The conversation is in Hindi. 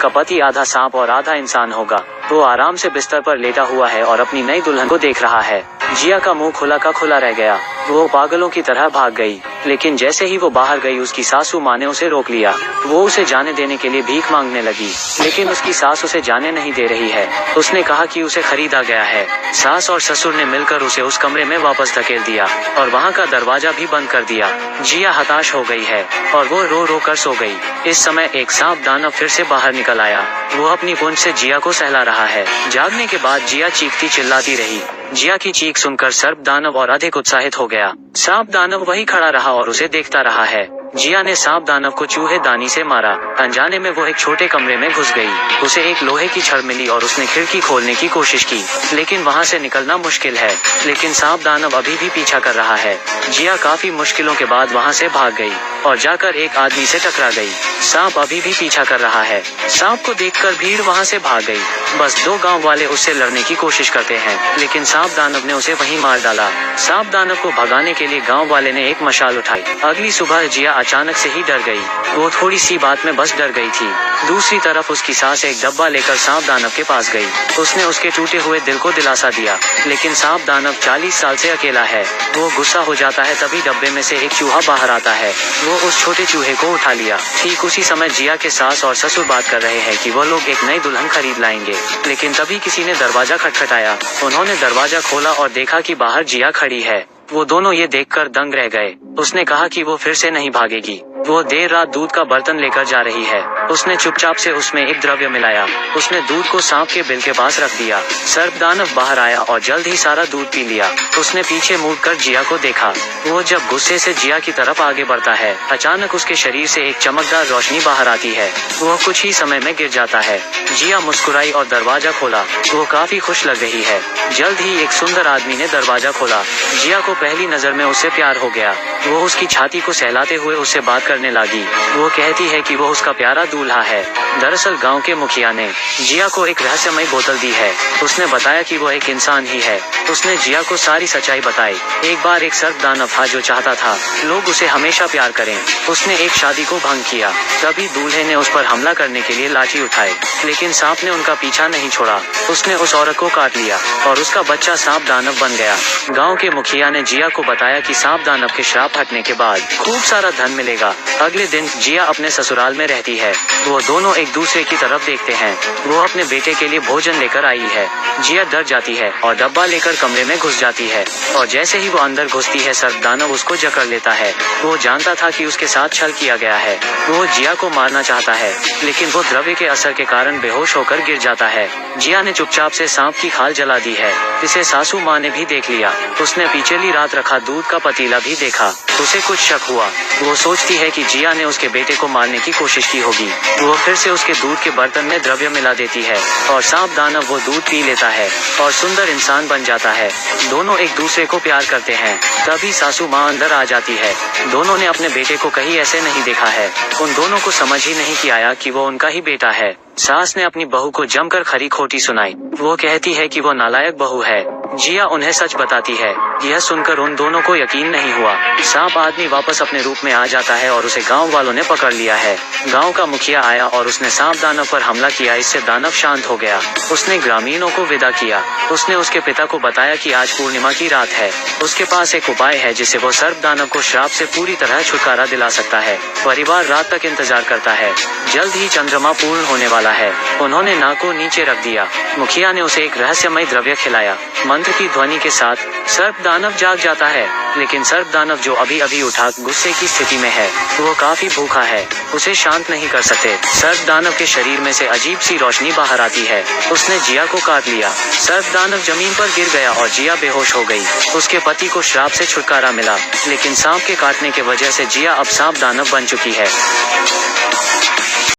का पति आधा सांप और आधा इंसान होगा। वो आराम से बिस्तर पर लेटा हुआ है और अपनी नई दुल्हन को देख रहा है। जिया का मुंह खुला का खुला रह गया। वो पागलों की तरह भाग गई, लेकिन जैसे ही वो बाहर गई उसकी सासू माँ ने उसे रोक लिया। वो उसे जाने देने के लिए भीख मांगने लगी, लेकिन उसकी सास उसे जाने नहीं दे रही है। उसने कहा कि उसे खरीदा गया है। सास और ससुर ने मिलकर उसे उस कमरे में वापस धकेल दिया और वहाँ का दरवाजा भी बंद कर दिया। जिया हताश हो गई है और वो रो रो कर सो गई। इस समय एक सांप दानव फिर से बाहर निकल आया। वो अपनी पूंछ से जिया को सहला रहा है। जागने के बाद जिया चीखती चिल्लाती रही। जिया की चीख सुनकर सर्प दानव और अधिक उत्साहित हो गया। सांप दानव वहीं खड़ा रहा और उसे देखता रहा है। जिया ने सांप दानव को चूहे दानी से मारा। अनजाने में वो एक छोटे कमरे में घुस गई। उसे एक लोहे की छड़ मिली और उसने खिड़की खोलने की कोशिश की, लेकिन वहां से निकलना मुश्किल है। लेकिन सांप दानव अभी भी पीछा कर रहा है। जिया काफी मुश्किलों के बाद वहां से भाग गई और जाकर एक आदमी से टकरा गई। सांप अभी भी पीछा कर रहा है। सांप को देखकर भीड़ वहां से भाग गई। बस 2 गांव वाले उससे लड़ने की कोशिश करते हैं, लेकिन सांप दानव ने उसे वहीं मार डाला। सांप दानव को भगाने के लिए गांव वाले ने एक मशाल उठाई। अगली सुबह जिया अचानक से ही डर गई। वो थोड़ी सी बात में बस डर गई थी। दूसरी तरफ उसकी सास एक डब्बा लेकर सांप दानव के पास गई। उसने उसके टूटे हुए दिल को दिलासा दिया, लेकिन सांप दानव 40 साल से अकेला है। वो गुस्सा हो जाता है, तभी डब्बे में से एक चूहा बाहर आता है। वो उस छोटे चूहे को उठा लिया। ठीक उसी समय जिया के सास और ससुर बात कर रहे हैं कि वो लोग एक नई दुल्हन खरीद लाएंगे, लेकिन तभी किसी ने दरवाजा खटखटाया। उन्होंने दरवाजा खोला और देखा कि बाहर जिया खड़ी है। वो दोनों ये देखकर दंग रह गए। उसने कहा कि वो फिर से नहीं भागेगी। वो देर रात दूध का बर्तन लेकर जा रही है। उसने चुपचाप से उसमें एक द्रव्य मिलाया। उसने दूध को सांप के बिल के पास रख दिया। सर्प दानव बाहर आया और जल्द ही सारा दूध पी लिया। उसने पीछे मुड़कर जिया को देखा। वो जब गुस्से से जिया की तरफ आगे बढ़ता है, अचानक उसके शरीर से एक चमकदार रोशनी बाहर आती है। वो कुछ ही समय में गिर जाता है। जिया मुस्कुराई और दरवाजा खोला। वो काफी खुश लग रही है। जल्द ही एक सुंदर आदमी ने दरवाजा खोला। जिया को पहली नजर में उससे प्यार हो गया। वो उसकी छाती को सहलाते हुए उससे बात करने लगी। वो कहती है कि वो उसका प्यारा दूल्हा है। दरअसल गांव के मुखिया ने जिया को एक रहस्यमय बोतल दी है। उसने बताया कि वो एक इंसान ही है। उसने जिया को सारी सच्चाई बताई। एक बार एक सर्प दानव था जो चाहता था लोग उसे हमेशा प्यार करें। उसने एक शादी को भंग किया। तभी दूल्हे ने उस पर हमला करने के लिए लाठी उठाई, लेकिन सांप ने उनका पीछा नहीं छोड़ा। उसने उस औरत को काट लिया और उसका बच्चा सांप दानव बन गया। गाँव के मुखिया ने जिया को बताया कि सांप दानव के श्राप हटने के बाद खूब सारा धन मिलेगा। अगले दिन जिया अपने ससुराल में रहती है। वो दोनों एक दूसरे की तरफ देखते हैं। वो अपने बेटे के लिए भोजन लेकर आई है। जिया डर जाती है और डब्बा लेकर कमरे में घुस जाती है, और जैसे ही वो अंदर घुसती है सर्प दानव उसको जकड़ लेता है। वो जानता था कि उसके साथ छल किया गया है। वो जिया को मारना चाहता है, लेकिन वो द्रव्य के असर के कारण बेहोश होकर गिर जाता है। जिया ने चुपचाप से सांप की खाल जला दी है। इसे सासू माँ ने भी देख लिया। उसने पिछली रात रखा दूध का पतीला भी देखा। उसे कुछ शक हुआ। वो सोचती है कि जिया ने उसके बेटे को मारने की कोशिश की होगी। वो फिर से उसके दूध के बर्तन में द्रव्य मिला देती है और सांप दानव वो दूध पी लेता है और सुंदर इंसान बन जाता है। दोनों एक दूसरे को प्यार करते हैं। तभी सासू माँ अंदर आ जाती है। दोनों ने अपने बेटे को कहीं ऐसे नहीं देखा है। उन दोनों को समझ ही नहीं कि आया कि वो उनका ही बेटा है। सास ने अपनी बहू को जमकर खरी खोटी सुनाई। वो कहती है कि वो नालायक बहू है। जिया उन्हें सच बताती है। यह सुनकर उन दोनों को यकीन नहीं हुआ। सांप आदमी वापस अपने रूप में आ जाता है और उसे गांव वालों ने पकड़ लिया है। गांव का मुखिया आया और उसने सांप दानव पर हमला किया। इससे दानव शांत हो गया। उसने ग्रामीणों को विदा किया। उसने उसके पिता को बताया कि आज पूर्णिमा की रात है। उसके पास एक उपाय है जिससे वो सर्प दानव को श्राप से पूरी तरह छुटकारा दिला सकता है। परिवार रात तक इंतजार करता है। जल्द ही चंद्रमा पूर्ण होने वाला है। उन्होंने नाक को नीचे रख दिया। मुखिया ने उसे एक रहस्यमय द्रव्य खिलाया। मंत्र की ध्वनि के साथ सर्प दानव जाग जाता है, लेकिन सर्प दानव जो अभी अभी उठा गुस्से की स्थिति में है, वो काफी भूखा है। उसे शांत नहीं कर सकते। सर्प दानव के शरीर में से अजीब सी रोशनी बाहर आती है। उसने जिया को काट लिया। सर्प दानव जमीन पर गिर गया और जिया बेहोश हो गई। उसके पति को श्राप से छुटकारा मिला, लेकिन सांप के काटने के वजह से जिया अब सांप दानव बन चुकी है।